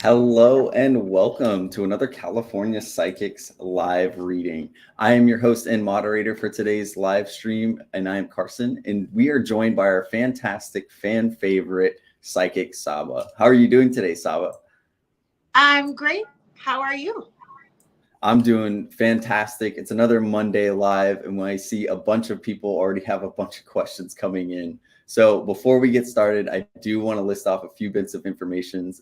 Hello and welcome to another California Psychics live reading. I am your host and moderator for today's live stream, and I am Carson, and we are joined by our fantastic fan favorite, Psychic Saba. How are you doing today, Saba? I'm great. How are you? I'm doing fantastic. It's another Monday live, and when I see a bunch of people already have a bunch of questions coming in. So before we get started, I do want to list off a few bits of information.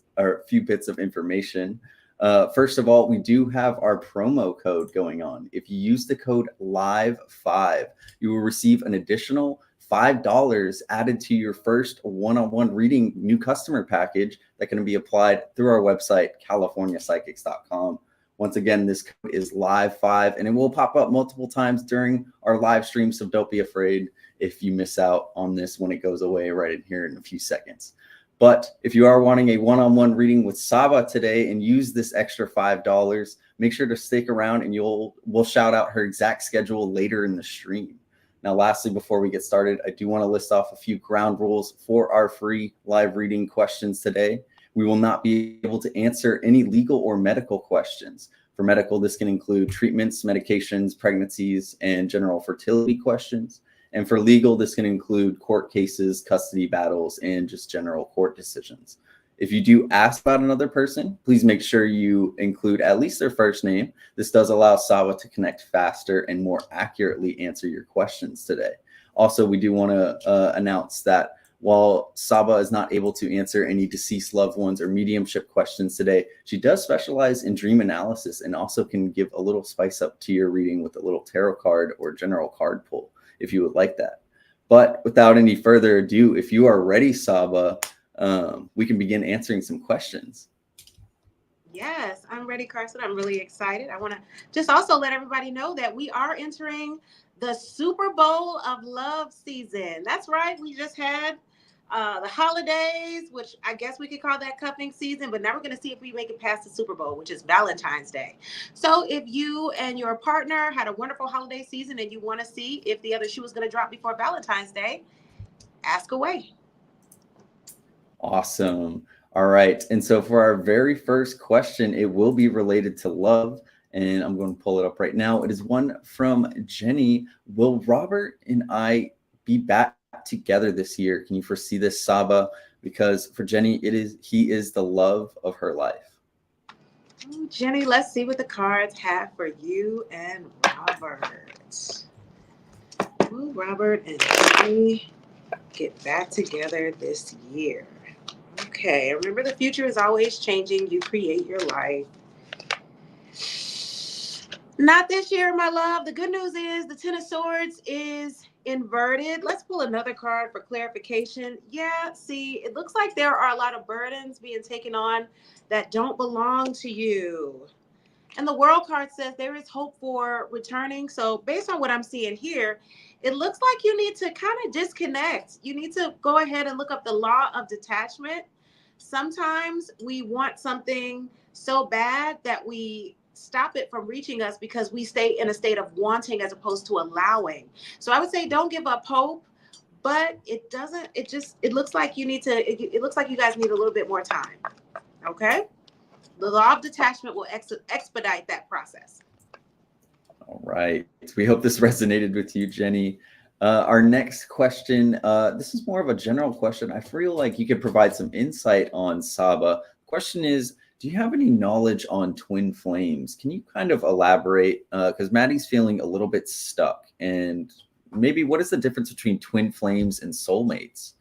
First of all, we do have our promo code going on. If you use the code LIVE5, you will receive an additional $5 added to your first one-on-one reading new customer package that can be applied through our website, californiapsychics.com. Once again, this code is live5, and it will pop up multiple times during our live stream. So don't be afraid if you miss out on this when it goes away right in here in a few seconds. But if you are wanting a one-on-one reading with Saba today and use this extra $5, make sure to stick around and we'll shout out her exact schedule later in the stream. Now, lastly, before we get started, I do want to list off a few ground rules for our free live reading questions today. We will not be able to answer any legal or medical questions. For medical, this can include treatments, medications, pregnancies, and general fertility questions. And for legal, this can include court cases, custody battles, and just general court decisions. If you do ask about another person, please make sure you include at least their first name. This does allow Saba to connect faster and more accurately answer your questions today. Also, we do want to announce that while Saba is not able to answer any deceased loved ones or mediumship questions today, she does specialize in dream analysis and also can give a little spice up to your reading with a little tarot card or general card pull if you would like that. But without any further ado, if you are ready, Saba, we can begin answering some questions. Yes, I'm ready, Carson. I'm really excited. I want to just also let everybody know that we are entering the Super Bowl of Love season. That's right. We just had the holidays, which I guess we could call that cuffing season, but now we're going to see if we make it past the Super Bowl, which is Valentine's Day. So if you and your partner had a wonderful holiday season and you want to see if the other shoe is going to drop before Valentine's Day, ask away. Awesome. All right. And so for our very first question, it will be related to love. And I'm going to pull it up right now. It is one from Jenny. Will Robert and I be back together this year? Can you foresee this, Saba? Because for Jenny, he is the love of her life. Ooh, Jenny, let's see what the cards have for you and Robert. Will Robert and Jenny get back together this year? Okay, remember the future is always changing. You create your life. Not this year, my love. The good news is the Ten of Swords is inverted. Let's pull another card for clarification. Yeah, see, it looks like there are a lot of burdens being taken on that don't belong to you. And the World card says there is hope for returning. So based on what I'm seeing here, it looks like you need to kind of disconnect. You need to go ahead and look up the law of detachment. Sometimes we want something so bad that we stop it from reaching us because we stay in a state of wanting as opposed to allowing. So I would say don't give up hope, but it looks like it looks like you guys need a little bit more time. Okay? The law of detachment will expedite that process. All right. We hope this resonated with you, Jenny. Our next question, this is more of a general question. I feel like you could provide some insight on Saba. Question is, do you have any knowledge on twin flames? Can you kind of elaborate? Because Maddie's feeling a little bit stuck. And maybe what is the difference between twin flames and soulmates?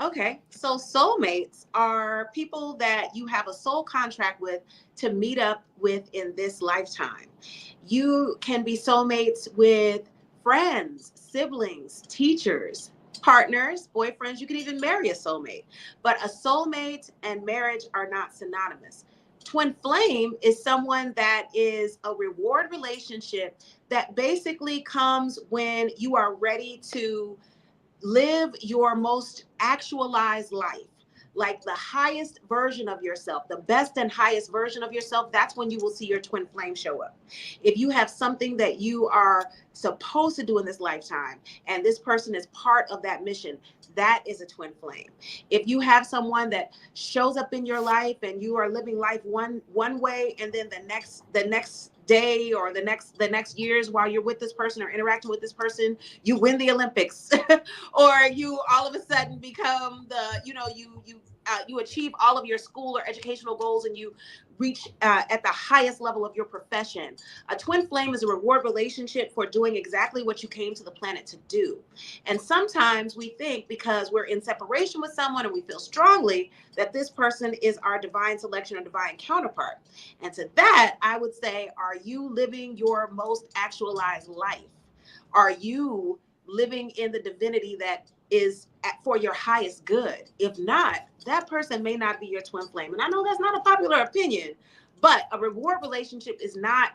Okay, so soulmates are people that you have a soul contract with to meet up with in this lifetime. You can be soulmates with friends, siblings, teachers, partners, boyfriends. You can even marry a soulmate. But a soulmate and marriage are not synonymous. Twin flame is someone that is a reward relationship that basically comes when you are ready to live your most actualized life. like the highest version of yourself, the best and highest version of yourself, that's when you will see your twin flame show up. If you have something that you are supposed to do in this lifetime and this person is part of that mission, that is a twin flame. If you have someone that shows up in your life and you are living life one way, and then the next day or the next years while you're with this person or interacting with this person, you win the Olympics, or you all of a sudden become you achieve all of your school or educational goals, and you reach at the highest level of your profession. A twin flame is a reward relationship for doing exactly what you came to the planet to do. And sometimes we think because we're in separation with someone and we feel strongly that this person is our divine selection or divine counterpart. And to that, I would say, are you living your most actualized life? Are you living in the divinity that is for your highest good? If not, that person may not be your twin flame. And I know that's not a popular opinion, but a reward relationship is not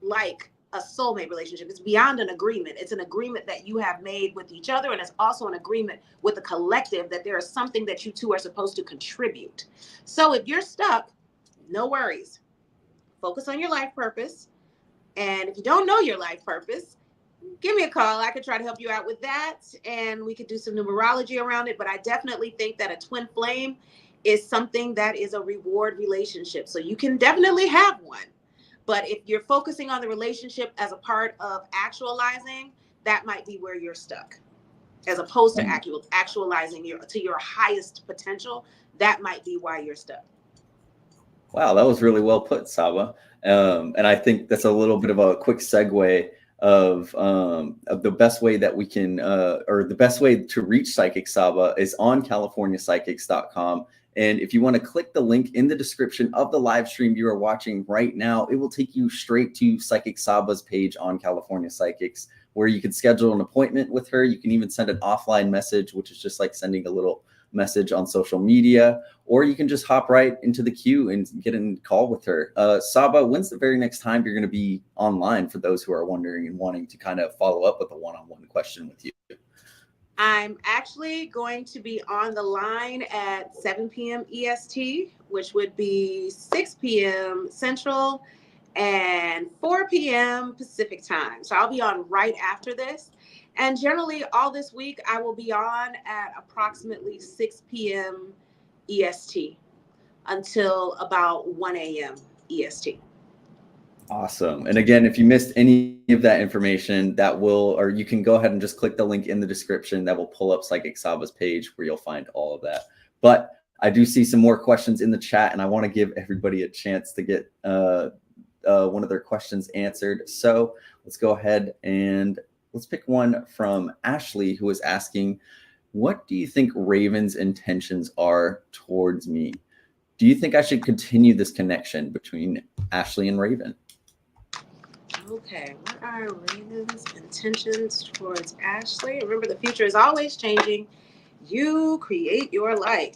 like a soulmate relationship. It's beyond an agreement. It's an agreement that you have made with each other, and it's also an agreement with the collective that there is something that you two are supposed to contribute. So if you're stuck, no worries. Focus on your life purpose. And if you don't know your life purpose, give me a call. I could try to help you out with that, and we could do some numerology around it. But I definitely think that a twin flame is something that is a reward relationship. So you can definitely have one. But if you're focusing on the relationship as a part of actualizing, that might be where you're stuck. As opposed to actualizing your highest potential, that might be why you're stuck. Wow, that was really well put, Saba. And I think that's a little bit of a quick segue of the best way that we can, or the best way to reach Psychic Saba is on CaliforniaPsychics.com. And if you want to click the link in the description of the live stream you are watching right now, it will take you straight to Psychic Saba's page on California Psychics, where you can schedule an appointment with her. You can even send an offline message, which is just like sending a little message on social media, or you can just hop right into the queue and get in call with her. Saba, when's the very next time you're going to be online, for those who are wondering and wanting to kind of follow up with a one-on-one question with you? I'm actually going to be on the line at 7 p.m. EST, which would be 6 p.m. Central and 4 p.m. Pacific time. So I'll be on right after this. And generally, all this week, I will be on at approximately 6 p.m. EST until about 1 a.m. EST. Awesome. And again, if you missed any of that information, or you can go ahead and just click the link in the description that will pull up Psychic Saba's page, where you'll find all of that. But I do see some more questions in the chat, and I want to give everybody a chance to get one of their questions answered. So let's go ahead and let's pick one from Ashley, who is asking, what do you think Raven's intentions are towards me? Do you think I should continue this connection between Ashley and Raven? Okay, what are Raven's intentions towards Ashley? Remember, the future is always changing. You create your life.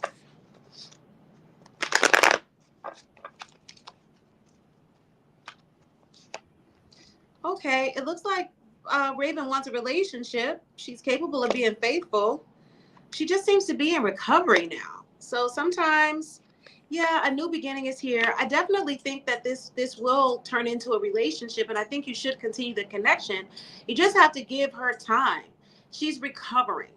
Okay, it looks like Raven wants a relationship. She's capable of being faithful. She just seems to be in recovery now. So sometimes, yeah, a new beginning is here. I definitely think that this will turn into a relationship, and I think you should continue the connection. You just have to give her time. She's recovering.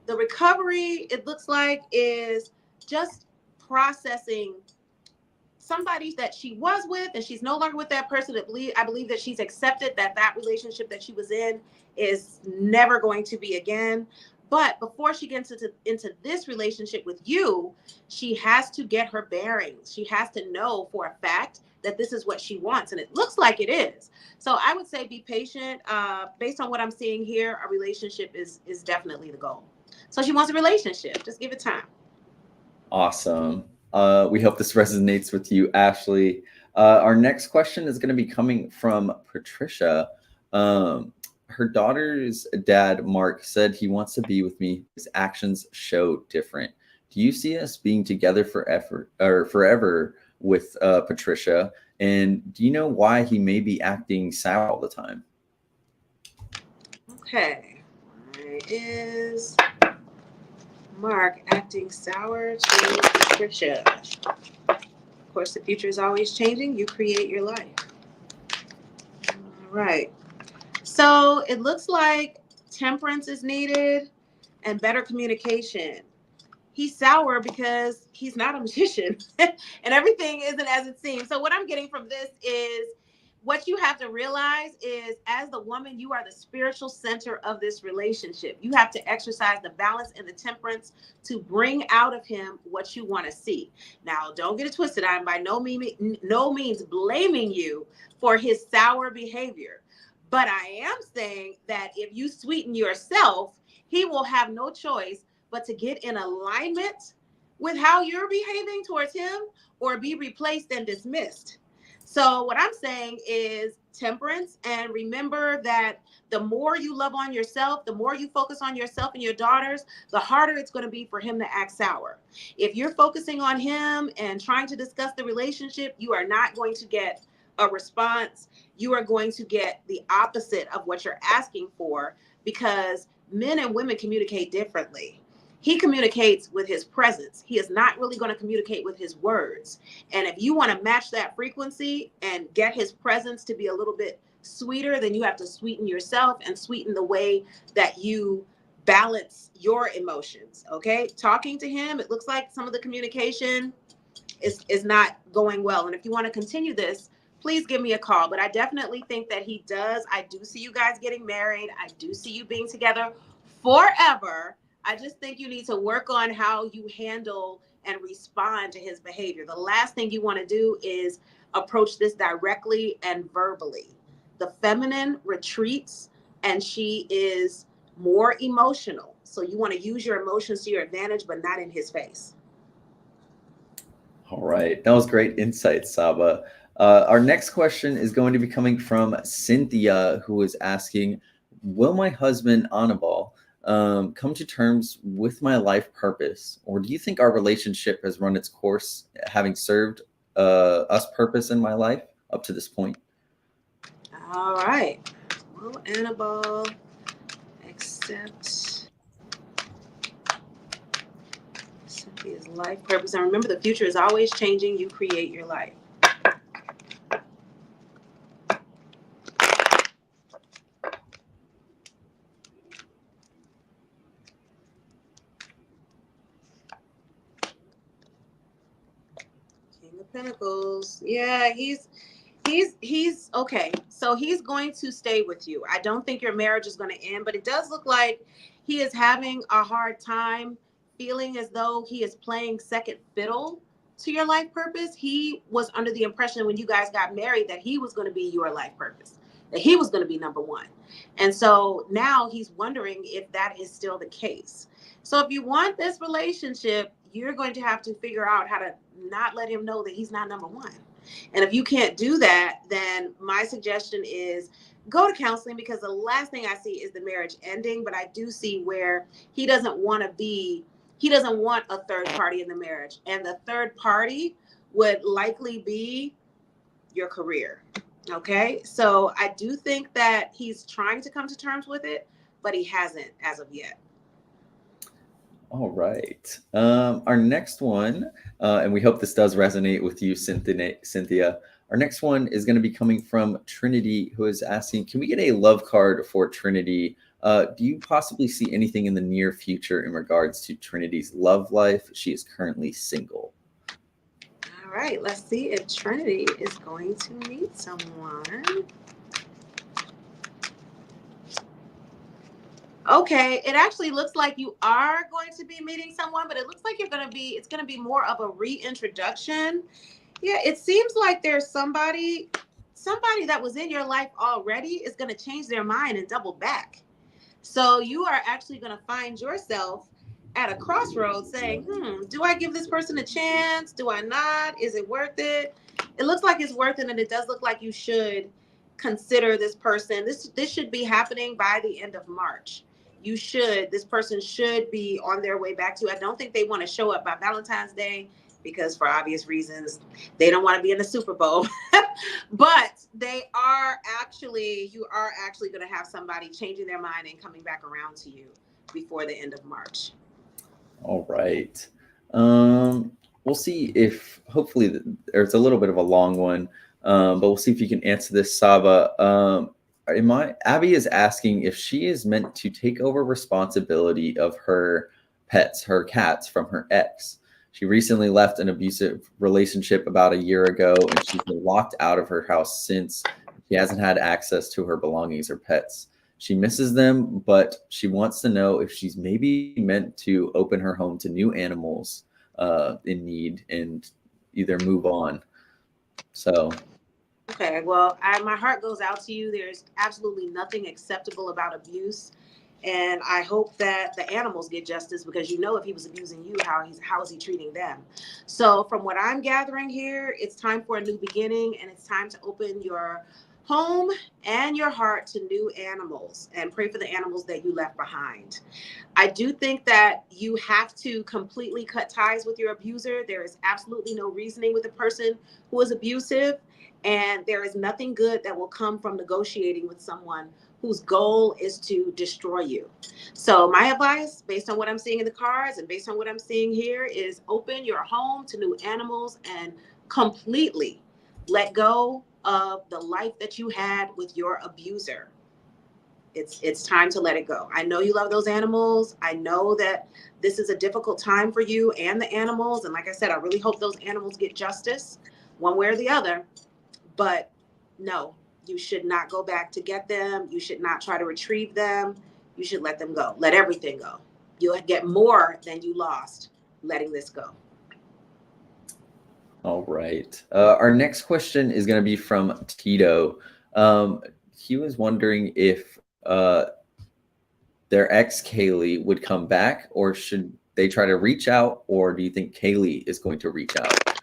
The recovery, it looks like, is just processing somebody that she was with, and she's no longer with that person. I believe that she's accepted that relationship that she was in is never going to be again. But before she gets into this relationship with you, she has to get her bearings. She has to know for a fact that this is what she wants, and it looks like it is. So I would say be patient. Based on what I'm seeing here, a relationship is definitely the goal. So she wants a relationship. Just give it time. Awesome. We hope this resonates with you, Ashley. Our next question is going to be coming from Patricia. Her daughter's dad, Mark, said he wants to be with me. His actions show different. Do you see us being together forever with Patricia? And do you know why he may be acting sour all the time? Okay. Why is Mark acting sour to Patricia. Of course, the future is always changing. You create your life. All right. So it looks like temperance is needed and better communication. He's sour because he's not a magician and everything isn't as it seems. So what I'm getting from this is what you have to realize is as the woman, you are the spiritual center of this relationship. You have to exercise the balance and the temperance to bring out of him what you want to see. Now, don't get it twisted. I'm by no means blaming you for his sour behavior. But I am saying that if you sweeten yourself, he will have no choice but to get in alignment with how you're behaving towards him or be replaced and dismissed. So what I'm saying is temperance, and remember that the more you love on yourself, the more you focus on yourself and your daughters, the harder it's going to be for him to act sour. If you're focusing on him and trying to discuss the relationship, you are not going to get a response. You are going to get the opposite of what you're asking for, because men and women communicate differently. He communicates with his presence. He is not really going to communicate with his words. And if you want to match that frequency and get his presence to be a little bit sweeter, then you have to sweeten yourself and sweeten the way that you balance your emotions. Okay. Talking to him, it looks like some of the communication is not going well. And if you want to continue this, please give me a call. But I definitely think that he does. I do see you guys getting married. I do see you being together forever. I just think you need to work on how you handle and respond to his behavior. The last thing you want to do is approach this directly and verbally. The feminine retreats and she is more emotional. So you want to use your emotions to your advantage, but not in his face. All right. That was great insight, Saba. Our next question is going to be coming from Cynthia, who is asking, will my husband, Anibal, come to terms with my life purpose? Or do you think our relationship has run its course, having served us purpose in my life up to this point? All right. Will Annabelle accept Cynthia's life purpose? And remember, the future is always changing. You create your life. King of Pentacles. Yeah, he's okay. So he's going to stay with you. I don't think your marriage is going to end, but it does look like he is having a hard time feeling as though he is playing second fiddle to your life purpose. He was under the impression when you guys got married that he was going to be your life purpose, that he was going to be number one. And so now he's wondering if that is still the case. So if you want this relationship, you're going to have to figure out how to not let him know that he's not number one. And if you can't do that, then my suggestion is go to counseling, because the last thing I see is the marriage ending. But I do see where he doesn't want a third party in the marriage. And the third party would likely be your career. Okay. So I do think that he's trying to come to terms with it, but he hasn't as of yet. All right. Our next one, and we hope this does resonate with you, Cynthia. Our next one is going to be coming from Trinity, who is asking, can we get a love card for Trinity? Do you possibly see anything in the near future in regards to Trinity's love life? She is currently single. All right. Let's see if Trinity is going to meet someone. Okay, it actually looks like you are going to be meeting someone, but it looks like it's going to be more of a reintroduction. Yeah, it seems like there's somebody that was in your life already is going to change their mind and double back. So you are actually going to find yourself at a crossroads saying, do I give this person a chance? Do I not? Is it worth it? It looks like it's worth it, and it does look like you should consider this person. This should be happening by the end of March. This person should be on their way back to you. I don't think they want to show up by Valentine's Day because for obvious reasons, they don't want to be in the Super Bowl. But you are actually going to have somebody changing their mind and coming back around to you before the end of March. All right. Um, we'll see if hopefully or it's a little bit of a long one, but we'll see if you can answer this, Saba. Abby is asking if she is meant to take over responsibility of her pets, her cats, from her ex. She recently left an abusive relationship about a year ago, and she's been locked out of her house since. She hasn't had access to her belongings or pets. She misses them, but she wants to know if she's maybe meant to open her home to new animals in need and either move on. So, Okay, well, my heart goes out to you. There's absolutely nothing acceptable about abuse. And I hope that the animals get justice because you know if he was abusing you, how is he treating them? So from what I'm gathering here, it's time for a new beginning and it's time to open your home and your heart to new animals and pray for the animals that you left behind. I do think that you have to completely cut ties with your abuser. There is absolutely no reasoning with a person who is abusive, and there is nothing good that will come from negotiating with someone whose goal is to destroy you. So, my advice, based on what I'm seeing in the cards and based on what I'm seeing here, is open your home to new animals and completely let go of the life that you had with your abuser. It's time to let it go. I know you love those animals. I know that this is a difficult time for you and the animals. And like I said, I really hope those animals get justice one way or the other. But no, you should not go back to get them. You should not try to retrieve them. You should let them go. Let everything go. You'll get more than you lost letting this go. all right. Our next question is going to be from Tito. He was wondering if their ex Kaylee would come back, or should they try to reach out, or do you think Kaylee is going to reach out?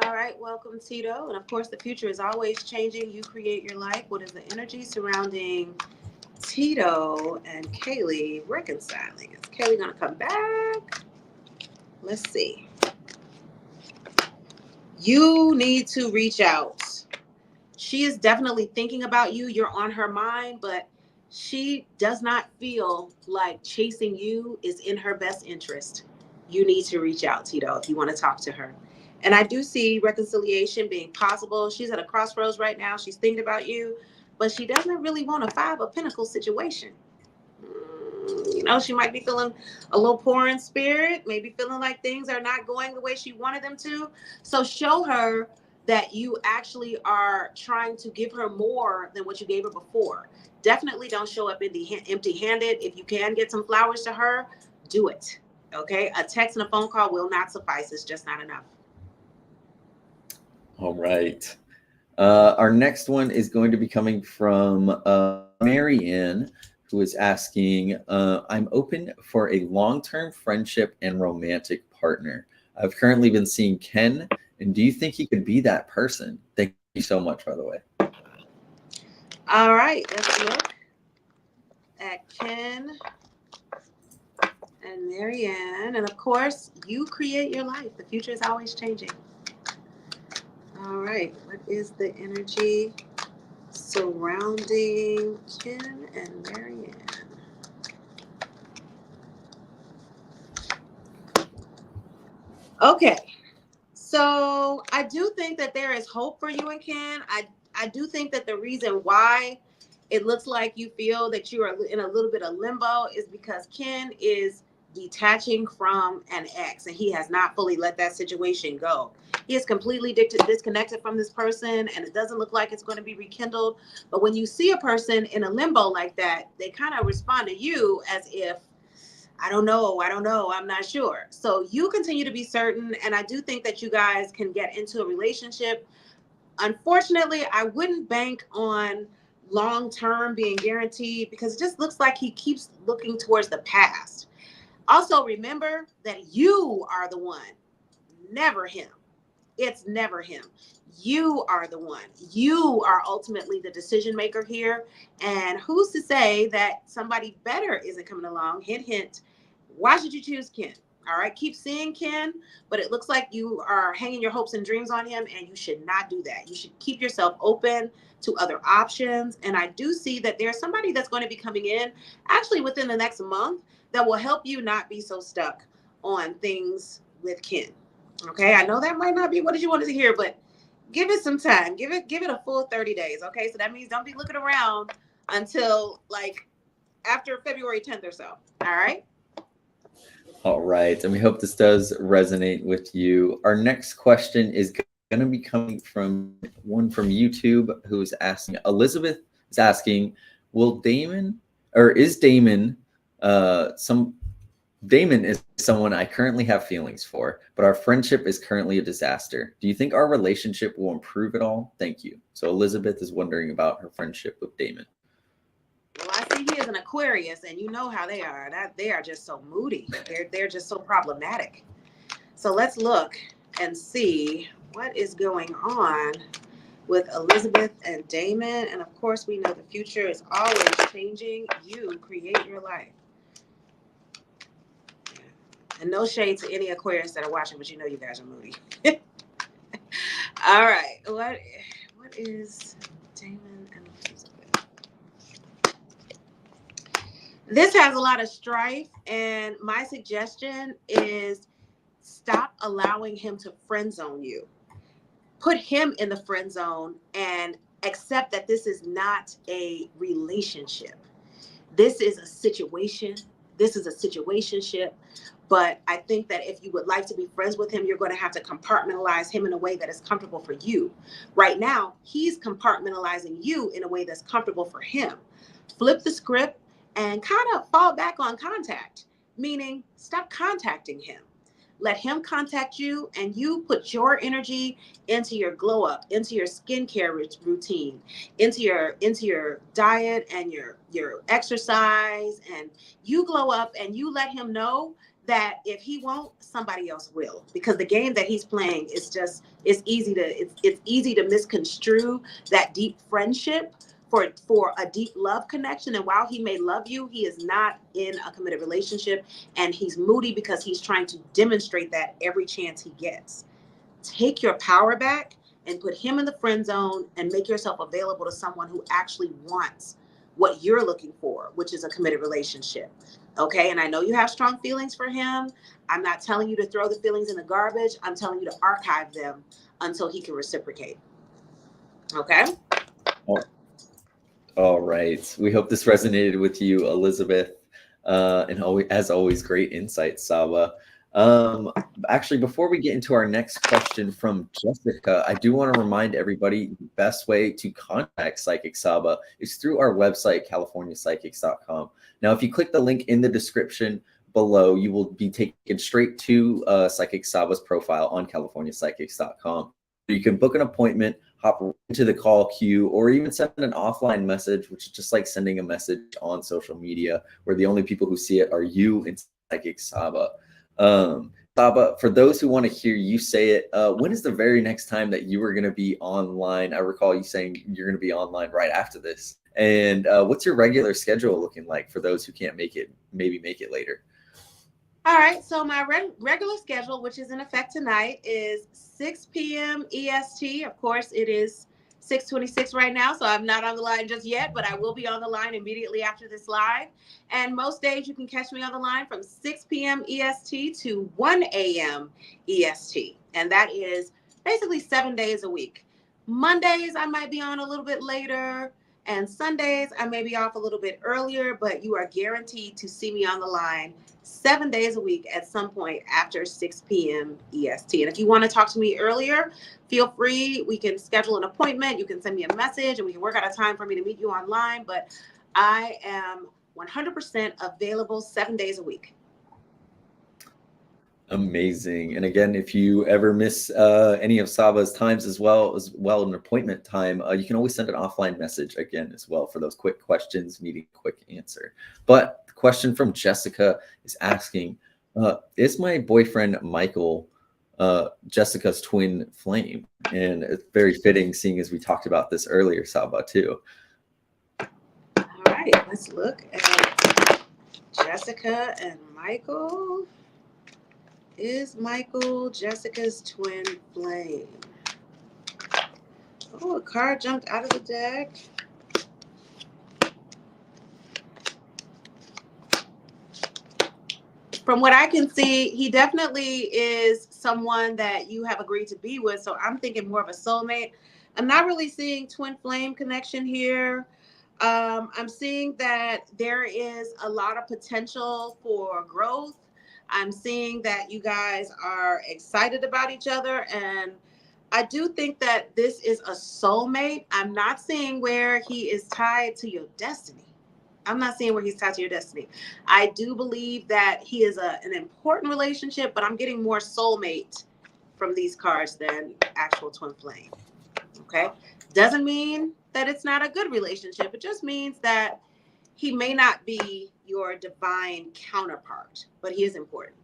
All right, welcome, Tito. And of course, the future is always changing. You create your life. What is the energy surrounding Tito and Kaylee reconciling? Is Kaylee going to come back? Let's see. You need to reach out. She is definitely thinking about you. You're on her mind, but she does not feel like chasing you is in her best interest. You need to reach out, Tito, if you want to talk to her. And I do see reconciliation being possible. She's at a crossroads right now. She's thinking about you, but she doesn't really want a Five of Pentacles situation. You know, she might be feeling a little poor in spirit, maybe feeling like things are not going the way she wanted them to. So show her that you actually are trying to give her more than what you gave her before. Definitely don't show up empty-handed. If you can get some flowers to her, do it. Okay? A text and a phone call will not suffice. It's just not enough. All right. Our next one is going to be coming from Marianne, who is asking, I'm open for a long-term friendship and romantic partner. I've currently been seeing Ken, and do you think he could be that person? Thank you so much, by the way. All right, let's look at Ken and Marianne. And of course, you create your life. The future is always changing. All right, what is the energy surrounding Ken and Marianne? Okay, so I do think that there is hope for you and Ken. I do think that the reason why it looks like you feel that you are in a little bit of limbo is because Ken is detaching from an ex and he has not fully let that situation go. He is completely disconnected from this person and it doesn't look like it's going to be rekindled. But when you see a person in a limbo like that, they kind of respond to you as if, I don't know, I'm not sure. So you continue to be certain. And I do think that you guys can get into a relationship. Unfortunately, I wouldn't bank on long term being guaranteed because it just looks like he keeps looking towards the past. Also, remember that you are the one, never him. It's never him. You are the one. You are ultimately the decision maker here. And who's to say that somebody better isn't coming along? Hint, hint. Why should you choose Ken? All right, keep seeing Ken, but it looks like you are hanging your hopes and dreams on him, and you should not do that. You should keep yourself open to other options. And I do see that there's somebody that's going to be coming in actually within the next month that will help you not be so stuck on things with Ken. Okay, I know that might not be what you wanted to hear, but give it some time. Give it a full 30 days. Okay, so that means don't be looking around until like after February 10th or so. All right. All right. And we hope this does resonate with you. Our next question is going to be coming from one from YouTube who's asking, Elizabeth is asking, will Damon, or is Damon Damon is someone I currently have feelings for, but our friendship is currently a disaster. Do you think our relationship will improve at all? Thank you. So Elizabeth is wondering about her friendship with Damon. Well, I see he is an Aquarius, and you know how they are. They are just so moody. They're just so problematic. So let's look and see what is going on with Elizabeth and Damon. And of course, we know the future is always changing. You create your life. And no shade to any Aquarius that are watching, but you know you guys are moody. All right. What is Damon and Elizabeth? This has a lot of strife, and my suggestion is stop allowing him to friend zone you. Put him in the friend zone and accept that this is not a relationship. This is a situation. This is a situationship. But I think that if you would like to be friends with him, you're going to have to compartmentalize him in a way that is comfortable for you. Right now, he's compartmentalizing you in a way that's comfortable for him. Flip the script and kind of fall back on contact, meaning stop contacting him. Let him contact you, and you put your energy into your glow up, into your skincare routine, into your diet and your exercise, and you glow up and you let him know that if he won't, somebody else will, because the game that he's playing is just it's easy to misconstrue that deep friendship for a deep love connection. And while he may love you, he is not in a committed relationship, and he's moody because he's trying to demonstrate that every chance he gets. Take your power back and put him in the friend zone and make yourself available to someone who actually wants what you're looking for, which is a committed relationship. Okay, and I know you have strong feelings for him. I'm not telling you to throw the feelings in the garbage. I'm telling you to archive them until he can reciprocate. Okay? All right. We hope this resonated with you, Elizabeth. And as always, great insight, Saba. Actually, before we get into our next question from Jessica, I do want to remind everybody the best way to contact Psychic Saba is through our website, californiapsychics.com. Now, if you click the link in the description below, you will be taken straight to Psychic Saba's profile on californiapsychics.com. You can book an appointment, hop into the call queue, or even send an offline message, which is just like sending a message on social media, where the only people who see it are you and Psychic Saba. Saba, for those who want to hear you say it, when is the very next time that you are going to be online? I recall you saying you're going to be online right after this. And what's your regular schedule looking like for those who can't make it, maybe make it later? All right, so my regular schedule, which is in effect tonight, is 6 p.m. EST. Of course, it is 6:26 right now, so I'm not on the line just yet, but I will be on the line immediately after this live. And most days you can catch me on the line from 6 p.m. EST to 1 a.m. EST. And that is basically 7 days a week. Mondays, I might be on a little bit later. And Sundays, I may be off a little bit earlier, but you are guaranteed to see me on the line 7 days a week at some point after 6 p.m. EST. And if you want to talk to me earlier, feel free. We can schedule an appointment. You can send me a message and we can work out a time for me to meet you online. But I am 100% available 7 days a week. Amazing. And again, if you ever miss any of Saba's times as well an appointment time, you can always send an offline message again as well for those quick questions, needing a quick answer. But the question from Jessica is asking, is my boyfriend Michael Jessica's twin flame? And it's very fitting, seeing as we talked about this earlier, Saba, too. All right, let's look at Jessica and Michael. Is Michael Jessica's twin flame? Oh, a card jumped out of the deck. From what I can see, he definitely is someone that you have agreed to be with. So I'm thinking more of a soulmate. I'm not really seeing twin flame connection here. I'm seeing that there is a lot of potential for growth. I'm seeing that you guys are excited about each other. And I do think that this is a soulmate. I'm not seeing where he is tied to your destiny. I'm not seeing where he's tied to your destiny. I do believe that he is an important relationship, but I'm getting more soulmate from these cards than actual twin flame. Okay. Doesn't mean that it's not a good relationship. It just means that he may not be your divine counterpart, but he is important.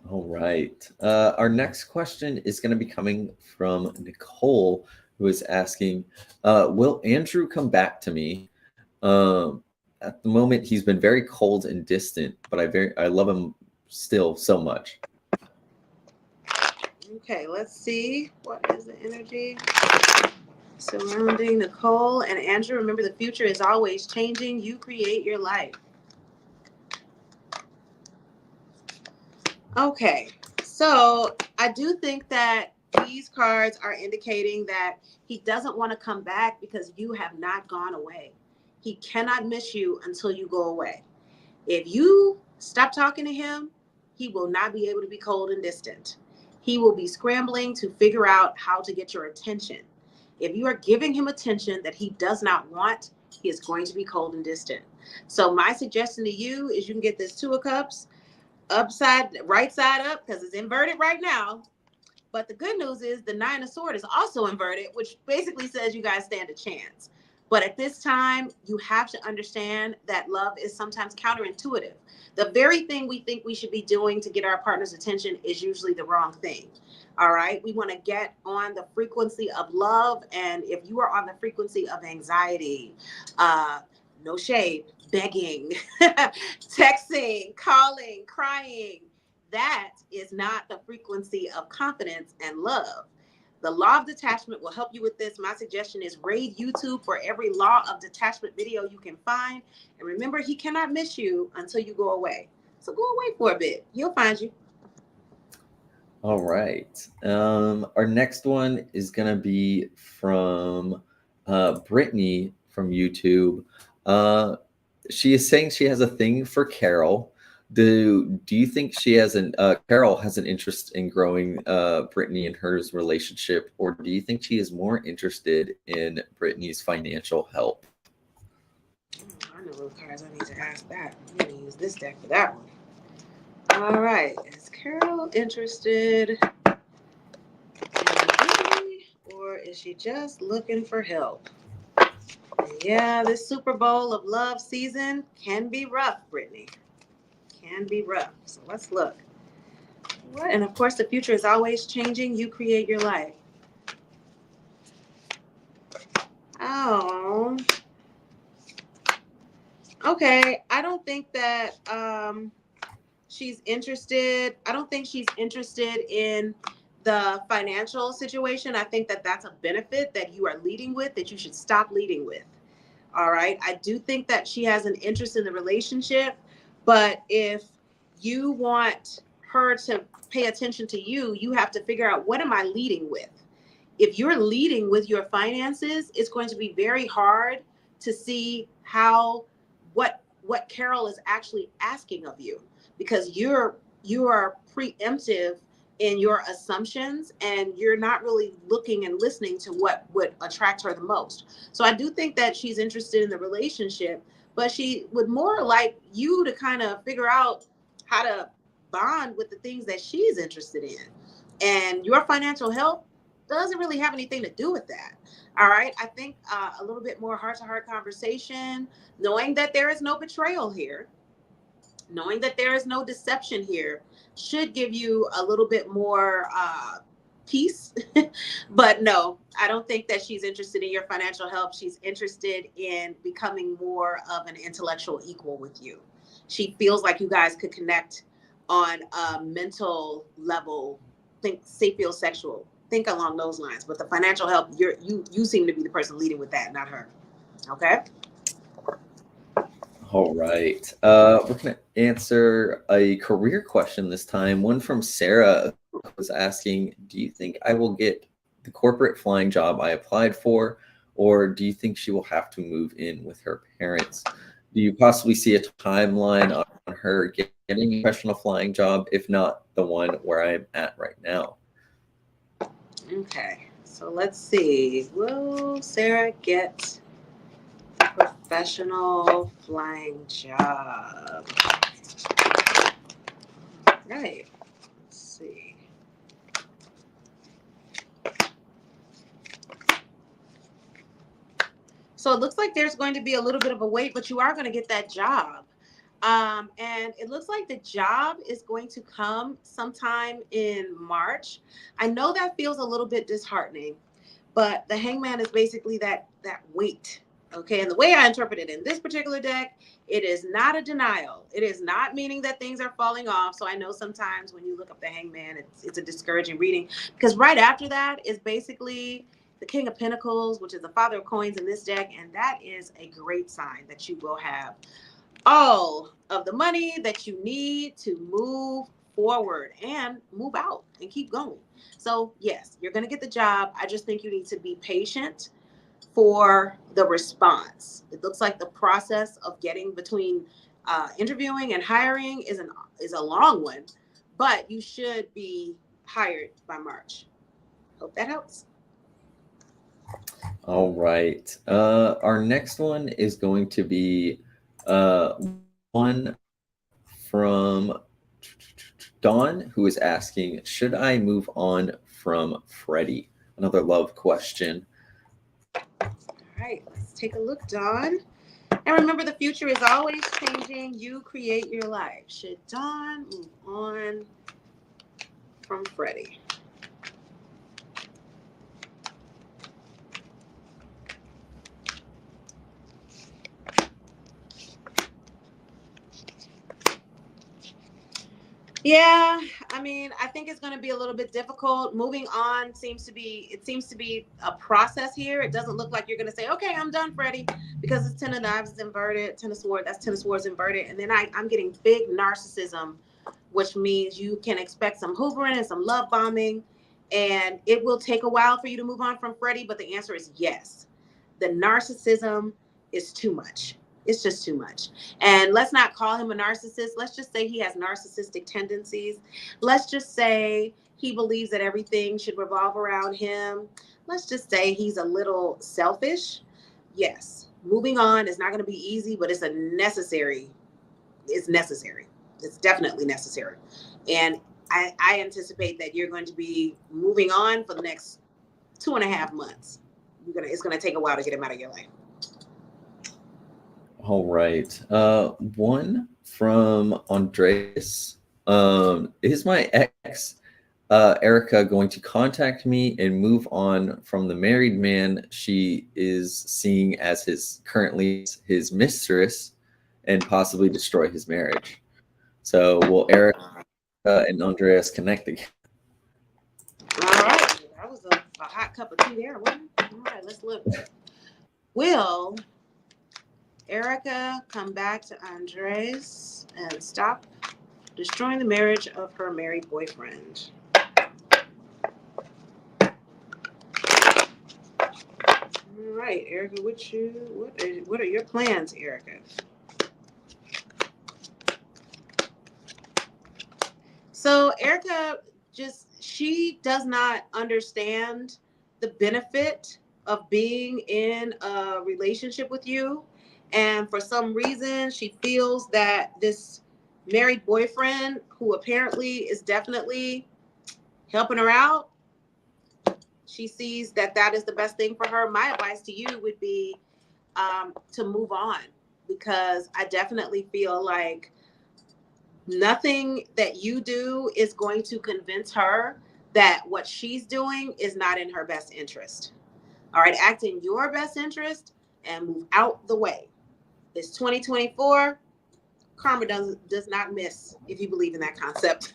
All right. Our next question is going to be coming from Nicole, who is asking, will Andrew come back to me? At the moment, he's been very cold and distant, but I love him still so much. Okay, let's see. What is the energy surrounding Nicole and Andrew? Remember, the future is always changing. You create your life. Okay, so I do think that these cards are indicating that he doesn't want to come back because you have not gone away. He cannot miss you until you go away. If you stop talking to him, he will not be able to be cold and distant. He will be scrambling to figure out how to get your attention. If you are giving him attention that he does not want, he is going to be cold and distant. So my suggestion to you is you can get this Two of Cups right side up, because it's inverted right now. But the good news is the Nine of Swords is also inverted, which basically says you guys stand a chance. But at this time, you have to understand that love is sometimes counterintuitive. The very thing we think we should be doing to get our partner's attention is usually the wrong thing. All right. We want to get on the frequency of love. And if you are on the frequency of anxiety, no shade, begging, texting, calling, crying, that is not the frequency of confidence and love. The law of detachment will help you with this. My suggestion is raid YouTube for every law of detachment video you can find. And remember, he cannot miss you until you go away. So go away for a bit. He'll find you. All right. Our next one is going to be from Brittany from YouTube. She is saying she has a thing for Carol. Do you think she has Carol has an interest in growing Brittany and hers relationship, or do you think she is more interested in Brittany's financial help? I know what cards I need to ask that. I'm going to use this deck for that one. All right. Is Carol interested in Brittany, or is she just looking for help? Yeah, this Super Bowl of love season can be rough, Brittany. Can be rough. So let's look. What? And of course, the future is always changing. You create your life. Oh. Okay. I don't think that she's interested. I don't think she's interested in the financial situation. I think that that's a benefit that you are leading with that you should stop leading with. All right. I do think that she has an interest in the relationship, but if you want her to pay attention to you, you have to figure out, what am I leading with? If you're leading with your finances, it's going to be very hard to see what Carol is actually asking of you, because you are preemptive in your assumptions, and you're not really looking and listening to what would attract her the most. So I do think that she's interested in the relationship, but she would more like you to kind of figure out how to bond with the things that she's interested in. And your financial health doesn't really have anything to do with that. All right. I think a little bit more heart to heart conversation, knowing that there is no betrayal here, knowing that there is no deception here, should give you a little bit more peace. But no, I don't think that she's interested in your financial help. She's interested in becoming more of an intellectual equal with you. She feels like you guys could connect on a mental level, think sapiosexual, think along those lines. But the financial help, you seem to be the person leading with that, not her. Okay. All right. We're going to answer a career question this time. One from Sarah who was asking, do you think I will get the corporate flying job I applied for, or do you think she will have to move in with her parents? Do you possibly see a timeline on her getting a professional flying job, if not the one where I'm at right now? Okay. So let's see. Will Sarah get a professional flying job? Right. Let's see. So it looks like there's going to be a little bit of a wait, but you are going to get that job. And it looks like the job is going to come sometime in March. I know that feels a little bit disheartening, but the hangman is basically that weight. Okay. And the way I interpret it in this particular deck, it is not a denial. It is not meaning that things are falling off. So I know sometimes when you look up the hangman, it's a discouraging reading, because right after that is basically the King of Pentacles, which is the Father of Coins in this deck. And that is a great sign that you will have all of the money that you need to move forward and move out and keep going. So yes, you're going to get the job. I just think you need to be patient for the response. It looks like the process of getting between interviewing and hiring is a long one, but you should be hired by March. Hope that helps. All right. Our next one is going to be one from Dawn, who is asking, should I move on from Freddie? Another love question. All right, let's take a look, Dawn. And remember, the future is always changing. You create your life. Should Dawn move on from Freddie? Yeah, I mean, I think it's going to be a little bit difficult. Moving on seems to be a process here. It doesn't look like you're going to say, okay, I'm done, Freddie, because it's Ten of Knives is inverted, Ten of Swords, that's Ten of Swords inverted. And then I'm getting big narcissism, which means you can expect some hoovering and some love bombing. And it will take a while for you to move on from Freddie, but the answer is yes. The narcissism is too much. It's just too much. And let's not call him a narcissist. Let's just say he has narcissistic tendencies. Let's just say he believes that everything should revolve around him. Let's just say he's a little selfish. Yes, moving on is not going to be easy, but it's necessary. It's definitely necessary. And I anticipate that you're going to be moving on for the next 2.5 months. It's gonna take a while to get him out of your life. All right. One from Andreas. Is my ex, Erica, going to contact me and move on from the married man she is seeing as currently his mistress and possibly destroy his marriage? So will Erica and Andreas connect again? All right, that was a hot cup of tea there. All right, let's look. Will Erica come back to Andres and stop destroying the marriage of her married boyfriend? All right, Erica, what are your plans, Erica? So Erica she does not understand the benefit of being in a relationship with you. And for some reason, she feels that this married boyfriend, who apparently is definitely helping her out, she sees that is the best thing for her. My advice to you would be to move on, because I definitely feel like nothing that you do is going to convince her that what she's doing is not in her best interest. All right, act in your best interest and move out the way. It's 2024. Karma does not miss, if you believe in that concept.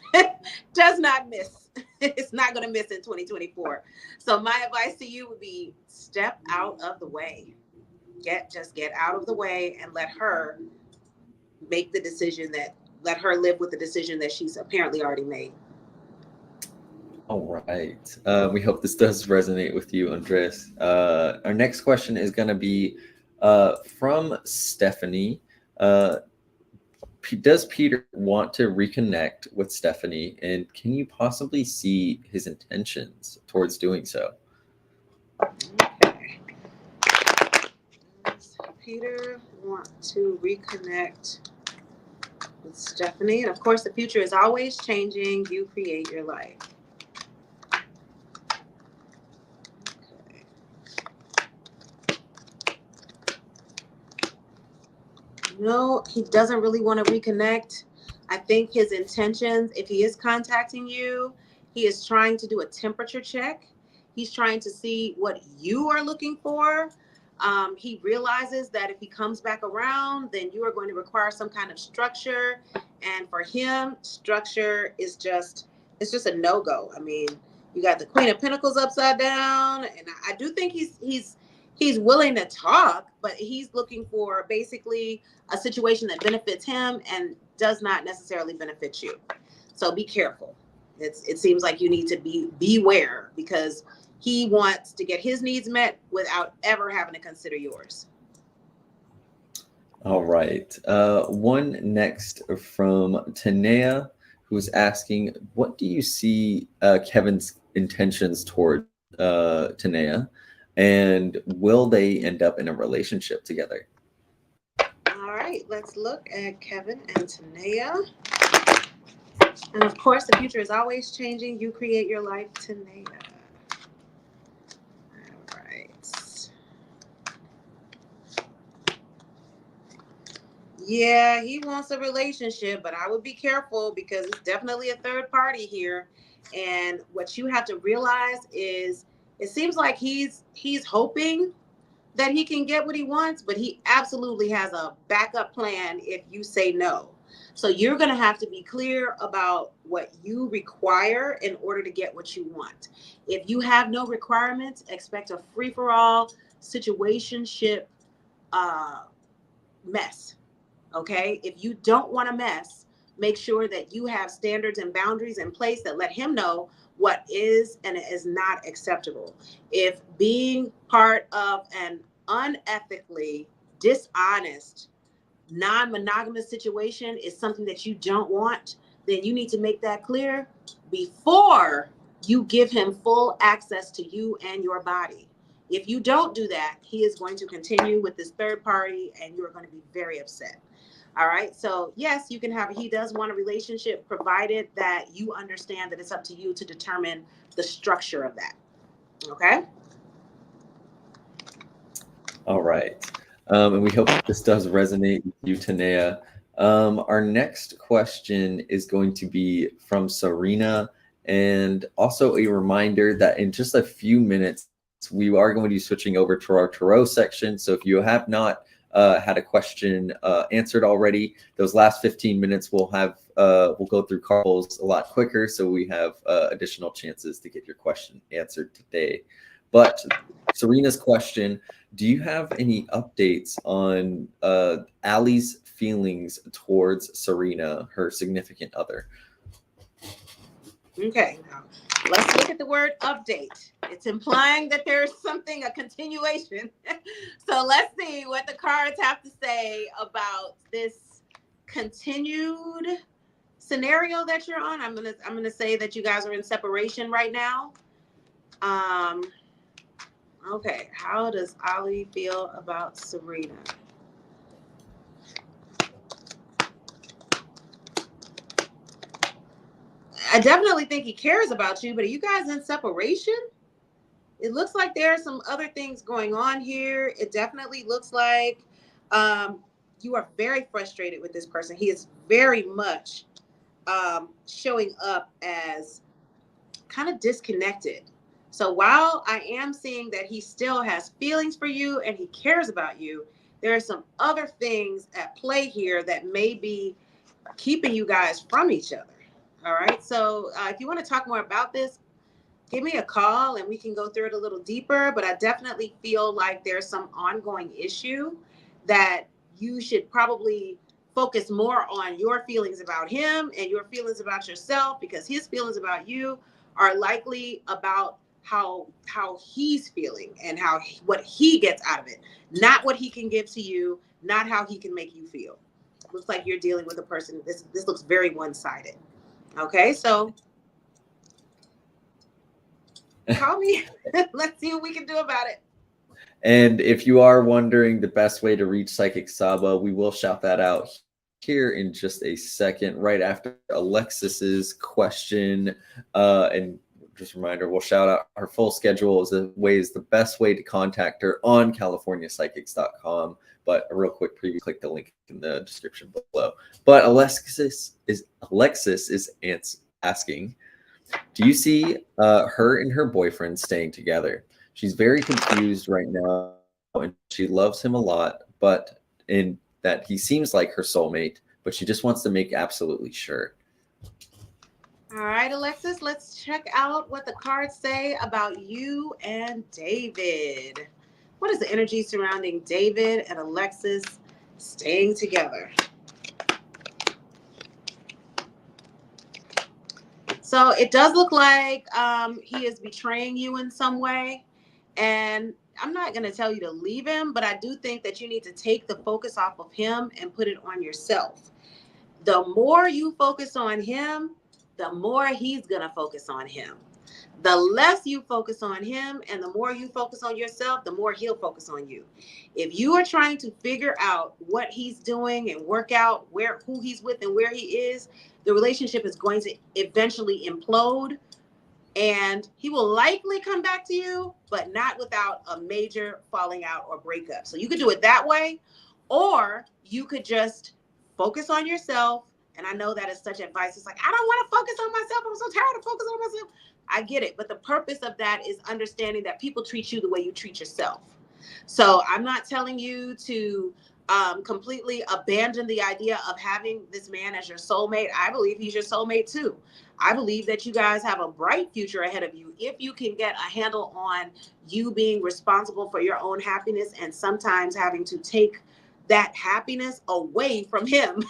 Does not miss. It's not going to miss in 2024. So my advice to you would be step out of the way. Just get out of the way and let her make the decision that let her live with the decision that she's apparently already made. All right. We hope this does resonate with you, Andres. Our next question is going to be from Stephanie. Does Peter want to reconnect with Stephanie, and can you possibly see his intentions towards doing so? Okay. Does Peter want to reconnect with Stephanie? And of course, the future is always changing. You create your life. Okay. No, he doesn't really want to reconnect. I think his intentions, if he is contacting you, he is trying to do a temperature check. He's trying to see what you are looking for. He realizes that if he comes back around, then you are going to require some kind of structure. And for him, structure is it's just a no-go. I mean, you got the Queen of Pentacles upside down, and I do think he's willing to talk, but he's looking for basically a situation that benefits him and does not necessarily benefit you. So be careful. It seems like you need to beware, because he wants to get his needs met without ever having to consider yours. All right. One next from Tanea, who's asking, what do you see Kevin's intentions toward Tanea, and will they end up in a relationship together? All right, let's look at Kevin and Tanea. And of course, the future is always changing. You create your life, Tanea. All right. Yeah, he wants a relationship, but I would be careful, because it's definitely a third party here. And what you have to realize is it seems like he's hoping that he can get what he wants, but he absolutely has a backup plan if you say no. So you're going to have to be clear about what you require in order to get what you want. If you have no requirements, expect a free-for-all situationship mess. Okay? If you don't want to mess, make sure that you have standards and boundaries in place that let him know what is and is not acceptable. If being part of an unethically dishonest, non-monogamous situation is something that you don't want, then you need to make that clear before you give him full access to you and your body. If you don't do that, he is going to continue with this third party, and you're going to be very upset. All right. So yes, you can he does want a relationship, provided that you understand that it's up to you to determine the structure of that. Okay. All right. And we hope this does resonate with you, Tanea. Our next question is going to be from Serena. And also a reminder that in just a few minutes, we are going to be switching over to our tarot section. So if you have not had a question answered already, those last 15 minutes we'll go through cards a lot quicker, so we have additional chances to get your question answered today. But Serena's question, do you have any updates on Allie's feelings towards Serena, her significant other? Okay, now let's look at the word update. It's implying that there's a continuation. So let's see what the cards have to say about this continued scenario that you're on. I'm gonna say that you guys are in separation right now. Okay, how does Ollie feel about Serena? I definitely think he cares about you, but are you guys in separation? It looks like there are some other things going on here. It definitely looks like you are very frustrated with this person. He is very much showing up as kind of disconnected. So while I am seeing that he still has feelings for you and he cares about you, there are some other things at play here that may be keeping you guys from each other. All right. So if you want to talk more about this, give me a call and we can go through it a little deeper. But I definitely feel like there's some ongoing issue that you should probably focus more on your feelings about him and your feelings about yourself, because his feelings about you are likely about how he's feeling and what he gets out of it, not what he can give to you, not how he can make you feel. Looks like you're dealing with a person. This looks very one-sided. Okay, so call me. Let's see what we can do about it. And if you are wondering the best way to reach Psychic Saba, we will shout that out here in just a second, right after Alexis's question. And just a reminder, we'll shout out her full schedule as a way is the best way to contact her on CaliforniaPsychics.com. But a real quick preview, click the link in the description below. But Alexis is asking, do you see her and her boyfriend staying together? She's very confused right now, and she loves him a lot, but in that he seems like her soulmate, but she just wants to make absolutely sure. All right, Alexis, let's check out what the cards say about you and David. What is the energy surrounding David and Alexis staying together? So it does look like he is betraying you in some way. And I'm not going to tell you to leave him, but I do think that you need to take the focus off of him and put it on yourself. The more you focus on him, the more he's going to focus on him. The less you focus on him and the more you focus on yourself, the more he'll focus on you. If you are trying to figure out what he's doing and work out who he's with and where he is, the relationship is going to eventually implode, and he will likely come back to you, but not without a major falling out or breakup. So you could do it that way, or you could just focus on yourself. And I know that is such advice. It's like, I don't want to focus on myself. I'm so tired of focusing on myself. I get it. But the purpose of that is understanding that people treat you the way you treat yourself. So I'm not telling you to completely abandon the idea of having this man as your soulmate. I believe he's your soulmate too. I believe that you guys have a bright future ahead of you if you can get a handle on you being responsible for your own happiness and sometimes having to take that happiness away from him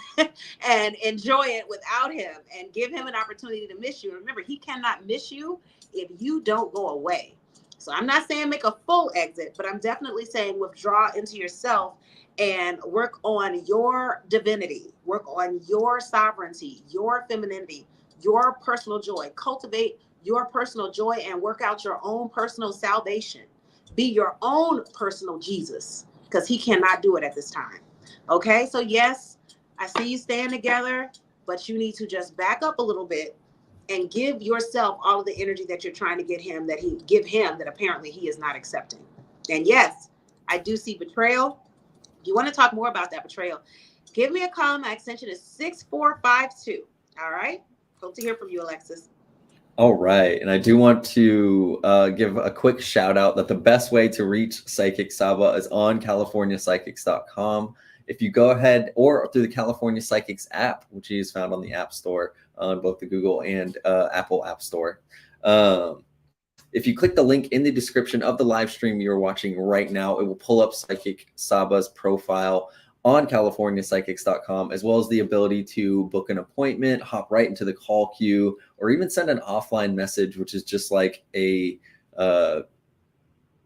and enjoy it without him and give him an opportunity to miss you. Remember, he cannot miss you if you don't go away. So I'm not saying make a full exit, but I'm definitely saying withdraw into yourself and work on your divinity, work on your sovereignty, your femininity, your personal joy. Cultivate your personal joy and work out your own personal salvation. Be your own personal Jesus, because he cannot do it at this time. Okay, so yes, I see you staying together, but you need to just back up a little bit and give yourself all of the energy that you're trying to give him that apparently he is not accepting. And yes, I do see betrayal. If you want to talk more about that betrayal, give me a call. My extension is 6452. All right. Hope to hear from you, Alexis. All right. And I do want to give a quick shout out that the best way to reach Psychic Saba is on CaliforniaPsychics.com. If you go ahead or through the California Psychics app, which is found on the App Store, on both the Google and Apple App Store. If you click the link in the description of the live stream you're watching right now, it will pull up Psychic Saba's profile on CaliforniaPsychics.com, as well as the ability to book an appointment, hop right into the call queue, or even send an offline message, which is just like a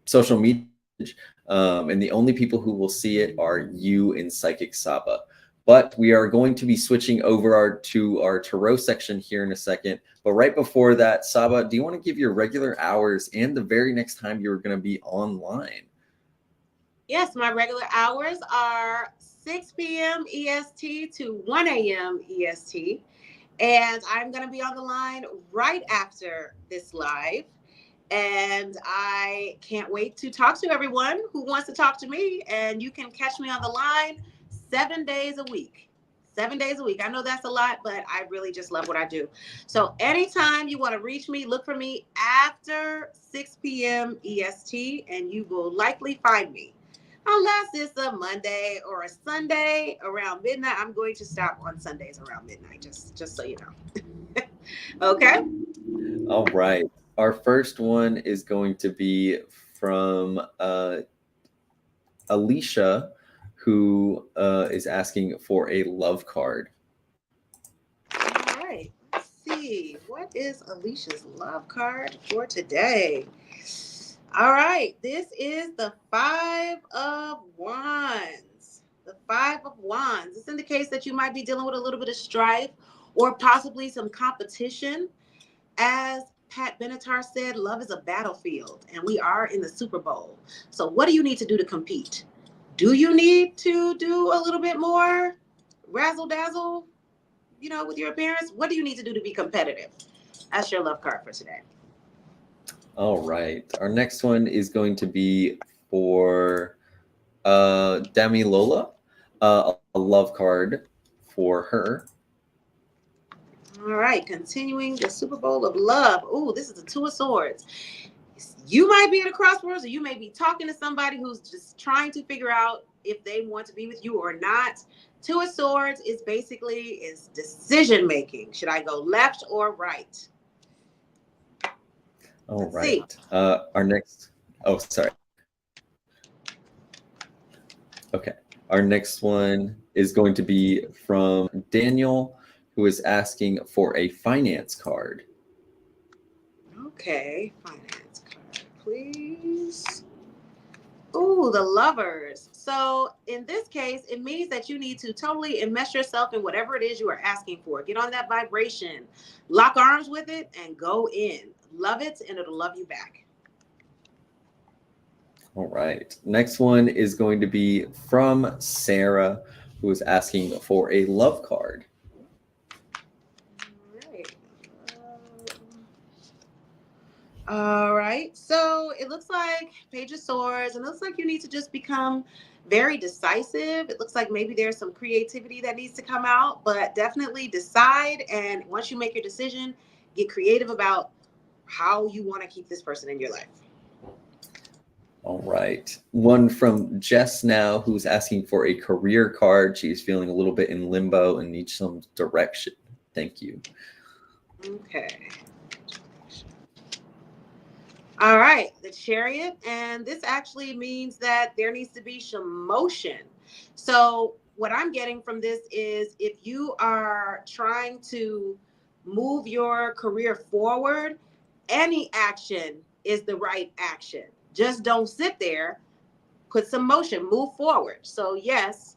social media message. And the only people who will see it are you and Psychic Saba. But we are going to be switching over to our tarot section here in a second. But right before that, Saba, do you want to give your regular hours and the very next time you're going to be online? Yes, my regular hours are 6 p.m. EST to 1 a.m. EST. And I'm going to be on the line right after this live. And I can't wait to talk to everyone who wants to talk to me. And you can catch me on the line 7 days a week. 7 days a week. I know that's a lot, but I really just love what I do. So anytime you want to reach me, look for me after 6 p.m. EST, and you will likely find me. Unless it's a Monday or a Sunday around midnight. I'm going to stop on Sundays around midnight, just so you know. Okay. All right. Our first one is going to be from Alicia, who is asking for a love card. All right. Let's see. What is Alicia's love card for today? All right. This is the Five of Wands. The Five of Wands. This indicates that you might be dealing with a little bit of strife or possibly some competition. As Pat Benatar said, love is a battlefield, and we are in the Super Bowl. So, what do you need to do to compete? Do you need to do a little bit more razzle dazzle, with your appearance? What do you need to do to be competitive? That's your love card for today. All right. Our next one is going to be for Dami Lola, a love card for her. All right, continuing the Super Bowl of love. Ooh, this is the Two of Swords. You might be at a crossroads, or you may be talking to somebody who's just trying to figure out if they want to be with you or not. Two of Swords is basically decision making. Should I go left or right? All right. Our next. Oh, sorry. Okay. Our next one is going to be from Daniel, who is asking for a finance card. Okay, finance card, please. Ooh, the Lovers. So in this case, it means that you need to totally immerse yourself in whatever it is you are asking for. Get on that vibration, lock arms with it, and go in. Love it, and it'll love you back. All right. Next one is going to be from Sarah, who is asking for a love card. All right. All right. So it looks like Page of Swords, and it looks like you need to just become very decisive. It looks like maybe there's some creativity that needs to come out, but definitely decide. And once you make your decision, get creative about how you want to keep this person in your life. All right. One from Jess now, who's asking for a career card. She's feeling a little bit in limbo and needs some direction. Thank you. Okay. All right, the Chariot, and this actually means that there needs to be some motion. So what I'm getting from this is if you are trying to move your career forward, any action is the right action. Just don't sit there, put some motion, move forward. So yes,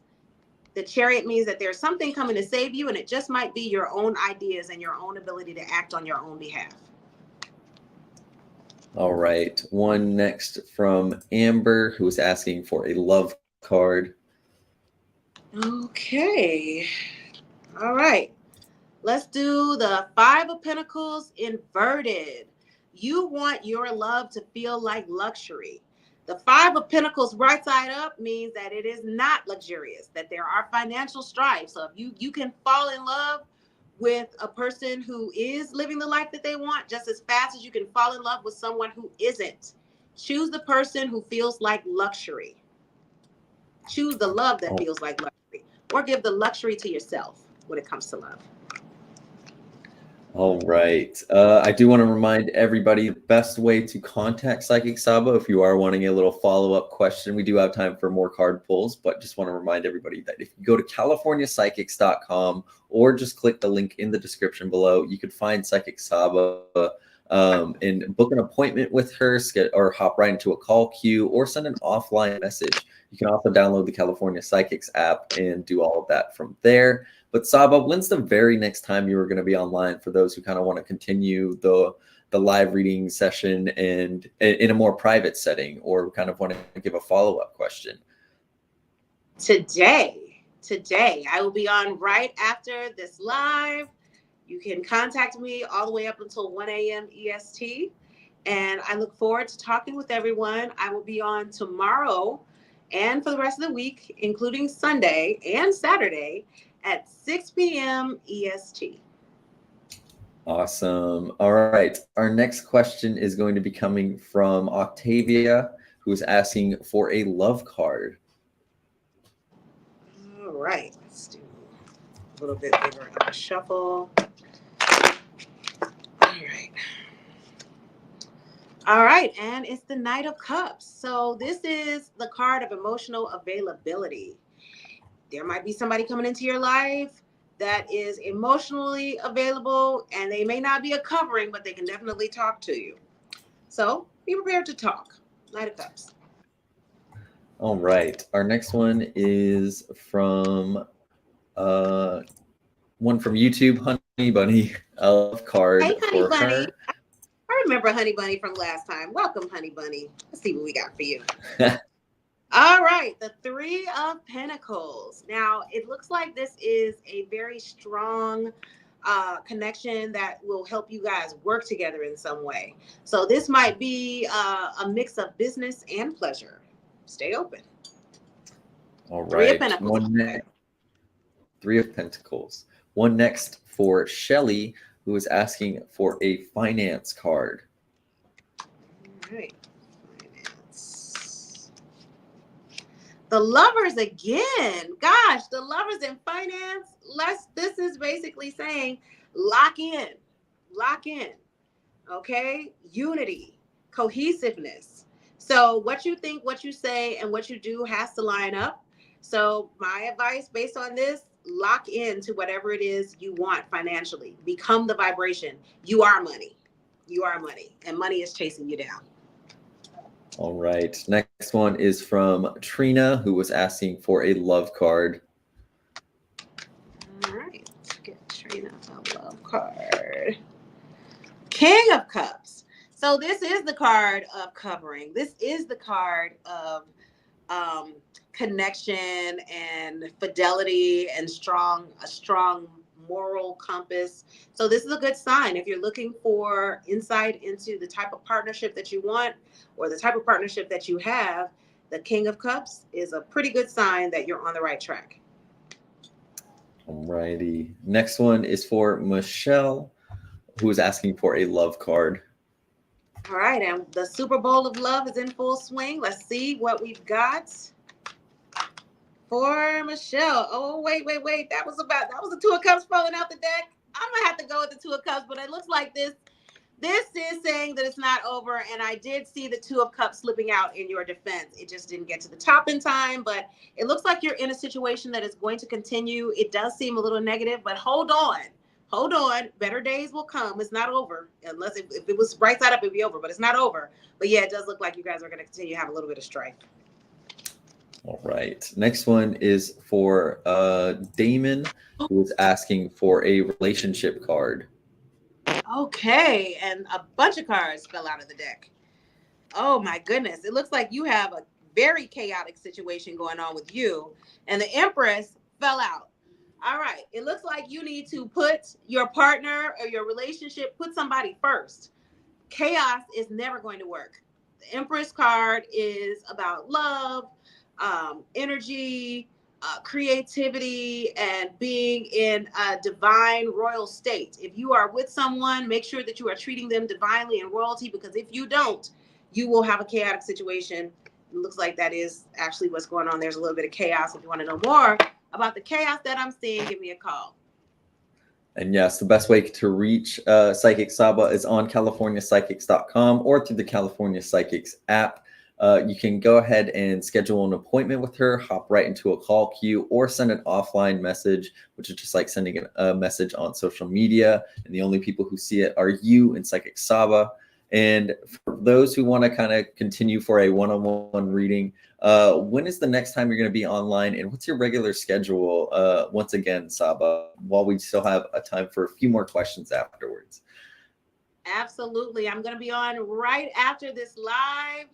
the Chariot means that there's something coming to save you, and it just might be your own ideas and your own ability to act on your own behalf. All right. One next from Amber, who is asking for a love card. Okay. All right. Let's do the Five of Pentacles inverted. You want your love to feel like luxury. The Five of Pentacles right side up means that it is not luxurious, that there are financial strife. So if you can fall in love with a person who is living the life that they want just as fast as you can fall in love with someone who isn't. Choose the person who feels like luxury. Choose the love that feels like luxury, or give the luxury to yourself when it comes to love. All right. I do want to remind everybody the best way to contact Psychic Saba if you are wanting a little follow-up question. We do have time for more card pulls, but just want to remind everybody that if you go to californiapsychics.com or just click the link in the description below, you could find Psychic Saba and book an appointment with her, or hop right into a call queue or send an offline message. You can also download the California Psychics app and do all of that from there. But Saba, when's the very next time you were going to be online for those who kind of want to continue the live reading session and in a more private setting, or kind of want to give a follow-up question? Today, I will be on right after this live. You can contact me all the way up until 1 a.m. EST. And I look forward to talking with everyone. I will be on tomorrow and for the rest of the week, including Sunday and Saturday at 6 p.m. EST. Awesome. All right. Our next question is going to be coming from Octavia, who is asking for a love card. All right, let's do a little bit bigger of a shuffle. All right. All right, and it's the Knight of Cups. So this is the card of emotional availability. There might be somebody coming into your life that is emotionally available, and they may not be a covering, but they can definitely talk to you. So be prepared to talk. Knight of Cups. All right. Our next one is from one from YouTube, Honey Bunny, a love card Hey, Honey for Bunny. her. I remember Honey Bunny from last time. Welcome, Honey Bunny. Let's see what we got for you. All right, the Three of Pentacles. Now, it looks like this is a very strong connection that will help you guys work together in some way. So this might be a mix of business and pleasure. Stay open. All Three of right. Pentacles. Three of Pentacles. One next for Shelly, who is asking for a finance card. All right. Finance. The Lovers again. Gosh, the Lovers in finance. This is basically saying lock in. Lock in. Okay? Unity, cohesiveness. So what you think, what you say, and what you do has to line up. So my advice based on this, lock into whatever it is you want financially. Become the vibration. You are money. You are money. And money is chasing you down. All right. Next one is from Trina, who was asking for a love card. All right. Let's get Trina a love card. King of Cups. So this is the card of covering. This is the card of connection and fidelity and a strong moral compass. So this is a good sign if you're looking for insight into the type of partnership that you want or the type of partnership that you have. The King of Cups is a pretty good sign that you're on the right track. All righty. Next one is for Michelle, who is asking for a love card. All right, and the Super Bowl of love is in full swing. Let's see what we've got for Michelle. Oh, wait. That was the Two of Cups falling out the deck. I'm gonna have to go with the Two of Cups, but it looks like this is saying that it's not over. And I did see the Two of Cups slipping out in your defense. It just didn't get to the top in time, but it looks like you're in a situation that is going to continue. It does seem a little negative, but hold on. Better days will come. It's not over. Unless if it was right side up, it'd be over, but it's not over. But yeah, it does look like you guys are going to continue to have a little bit of strife. All right. Next one is for Damon, who is asking for a relationship card. Okay, and a bunch of cards fell out of the deck. Oh my goodness. It looks like you have a very chaotic situation going on with you, and the Empress fell out. All right. It looks like you need to put your partner or your relationship, put somebody first. Chaos is never going to work. The Empress card is about love, energy, creativity, and being in a divine royal state. If you are with someone, make sure that you are treating them divinely in royalty, because if you don't, you will have a chaotic situation. It looks like that is actually what's going on. There's a little bit of chaos. If you want to know more about the chaos that I'm seeing, give me a call. And yes, the best way to reach Psychic Saba is on CaliforniaPsychics.com or through the California Psychics app. You can go ahead and schedule an appointment with her, hop right into a call queue, or send an offline message, which is just like sending a message on social media. And the only people who see it are you and Psychic Saba. And for those who want to kind of continue for a one-on-one reading, when is the next time you're going to be online, and what's your regular schedule? Once again, Saba, while we still have a time for a few more questions afterwards. Absolutely. I'm going to be on right after this live.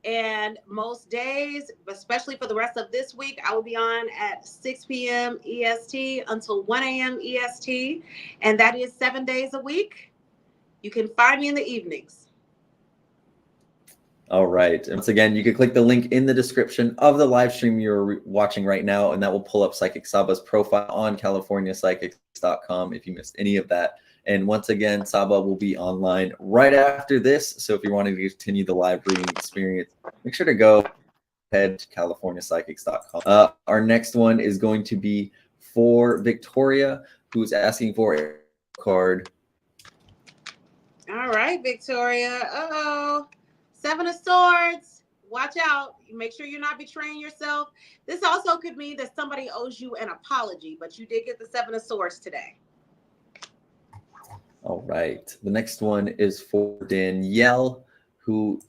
And most days, especially for the rest of this week, I will be on at 6 p.m. EST until 1 a.m. EST. And that is 7 days a week. You can find me in the evenings. All right. And once again, you can click the link in the description of the live stream you're watching right now, and that will pull up Psychic Saba's profile on CaliforniaPsychics.com if you missed any of that. And once again, Saba will be online right after this. So if you're wanting to continue the live reading experience, make sure to go ahead to CaliforniaPsychics.com. Our next one is going to be for Victoria, who's asking for a card. All right, Victoria. Seven of Swords. Watch out. Make sure you're not betraying yourself. This also could mean that somebody owes you an apology, but you did get the Seven of Swords today. All right. The next one is for Danielle, who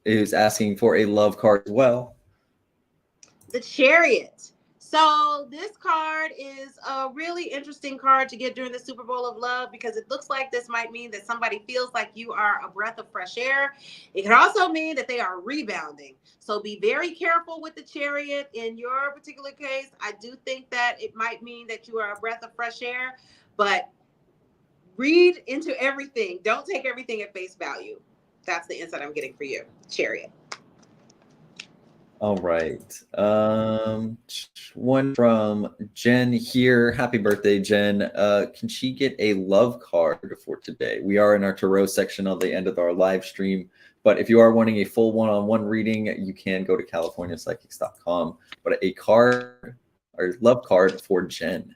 is asking for a love card as well. The Chariot. So this card is a really interesting card to get during the Super Bowl of love, because it looks like this might mean that somebody feels like you are a breath of fresh air. It can also mean that they are rebounding. So be very careful with the Chariot. In your particular case, I do think that it might mean that you are a breath of fresh air, but read into everything. Don't take everything at face value. That's the insight I'm getting for you, Chariot. All right. One from Jen here. Happy birthday, Jen. Can she get a love card for today? We are in our tarot section on the end of our live stream, but if you are wanting a full one-on-one reading, you can go to CaliforniaPsychics.com. But a card or love card for Jen.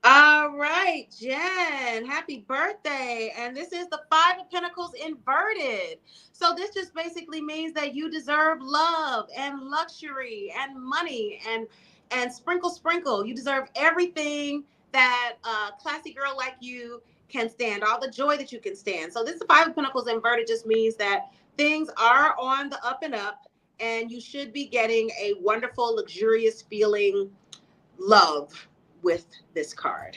All right, Jen, happy birthday. And this is the Five of Pentacles inverted. So this just basically means that you deserve love and luxury and money and sprinkle. You deserve everything that a classy girl like you can stand, all the joy that you can stand. So this Five of Pentacles inverted just means that things are on the up and up, and you should be getting a wonderful, luxurious feeling love with this card.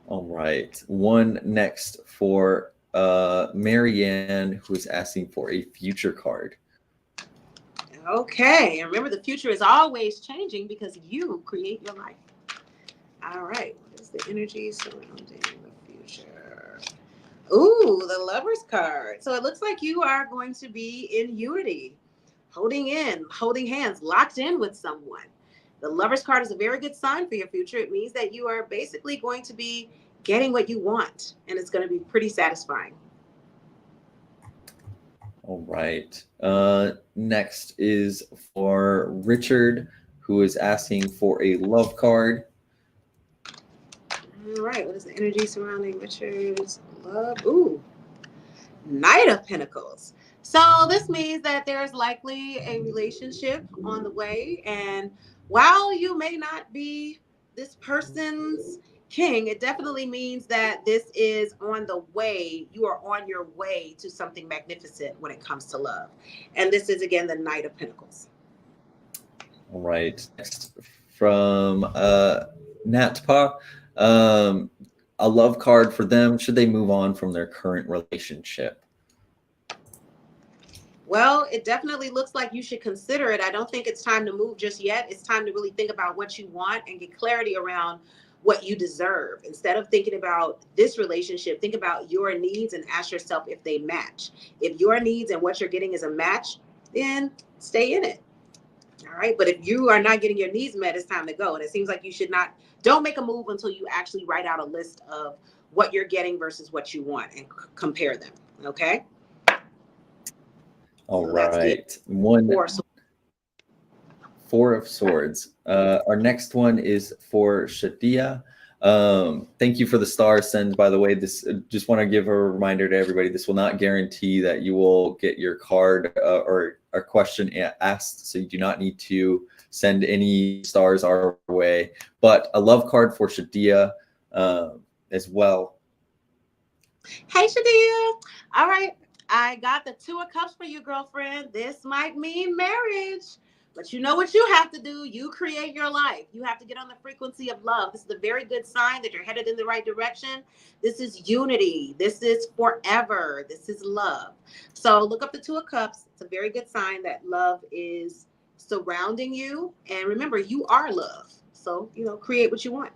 All right. One next for Marianne, who is asking for a future card. Okay. And remember, the future is always changing because you create your life. All right. What is the energy surrounding the future? Ooh, the Lover's card. So it looks like you are going to be in unity, holding hands, locked in with someone. The Lover's card is a very good sign for your future. It means that you are basically going to be getting what you want, and it's going to be pretty satisfying. All right. Next is for Richard, who is asking for a love card. All right. What is the energy surrounding Richard's love? Ooh, Knight of Pentacles. So this means that there's likely a relationship on the way. And while you may not be this person's king, it definitely means that this is on the way. You are on your way to something magnificent when it comes to love. And this is, again, the Knight of Pentacles. All right. Next from Natpa. A love card for them. Should they move on from their current relationship? Well, it definitely looks like you should consider it. I don't think it's time to move just yet. It's time to really think about what you want and get clarity around what you deserve. Instead of thinking about this relationship, think about your needs and ask yourself if they match. If your needs and what you're getting is a match, then stay in it. All right. But if you are not getting your needs met, it's time to go. And it seems like you should not, don't make a move until you actually write out a list of what you're getting versus what you want and compare them. Okay. All right. Four of Swords. Our next one is for Shadia. Thank you for the star sends, by the way. This just want to give a reminder to everybody. This will not guarantee that you will get your card or a question asked. So you do not need to send any stars our way. But a love card for Shadia as well. Hey, Shadia. All right. I got the Two of Cups for you, girlfriend. This might mean marriage, but you know what you have to do. You create your life. You have to get on the frequency of love. This is a very good sign that you're headed in the right direction. This is unity. This is forever. This is love. So look up the Two of Cups. It's a very good sign that love is surrounding you. And remember, you are love. So, create what you want.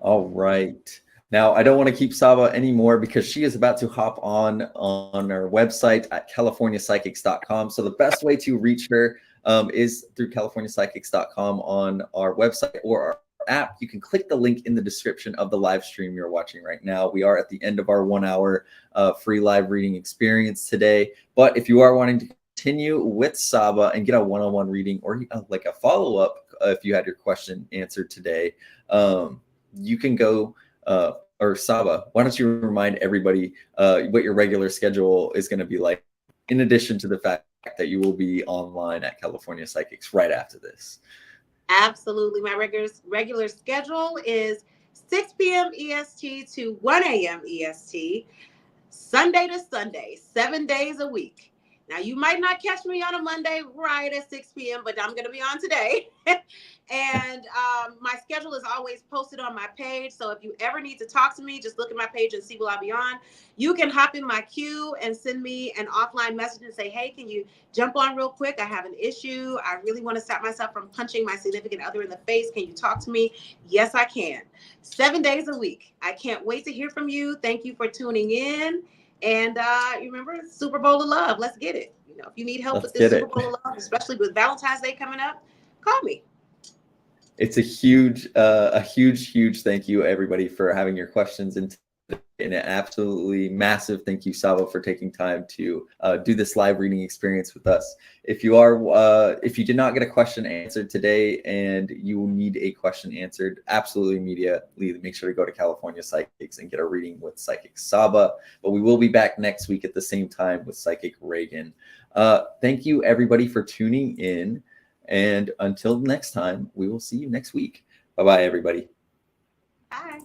All right. Now, I don't want to keep Saba anymore because she is about to hop on our website at CaliforniaPsychics.com. So the best way to reach her is through CaliforniaPsychics.com on our website or app, you can click the link in the description of the live stream you're watching right now. We are at the end of our 1 hour free live reading experience today. But if you are wanting to continue with Saba and get a one-on-one reading or like a follow-up, if you had your question answered today, you can go or Saba, why don't you remind everybody what your regular schedule is going to be like, in addition to the fact that you will be online at California Psychics right after this. Absolutely. My regular schedule is 6 p.m. EST to 1 a.m. EST, Sunday to Sunday, 7 days a week. Now, you might not catch me on a Monday right at 6 p.m., but I'm going to be on today. And my schedule is always posted on my page. So if you ever need to talk to me, just look at my page and see will I be on. You can hop in my queue and send me an offline message and say, hey, can you jump on real quick? I have an issue. I really want to stop myself from punching my significant other in the face. Can you talk to me? Yes, I can. 7 days a week. I can't wait to hear from you. Thank you for tuning in. And remember, Super Bowl of Love. Let's get it. You know, if you need help with this Super Bowl of Love, especially with Valentine's Day coming up, call me. It's a huge thank you, everybody, for having your questions and an absolutely massive thank you, Saba, for taking time to do this live reading experience with us. If you did not get a question answered today and you need a question answered, absolutely immediately make sure to go to California Psychics and get a reading with Psychic Saba. But we will be back next week at the same time with Psychic Reagan. Thank you, everybody, for tuning in. And until next time, we will see you next week. Bye-bye, everybody. Bye.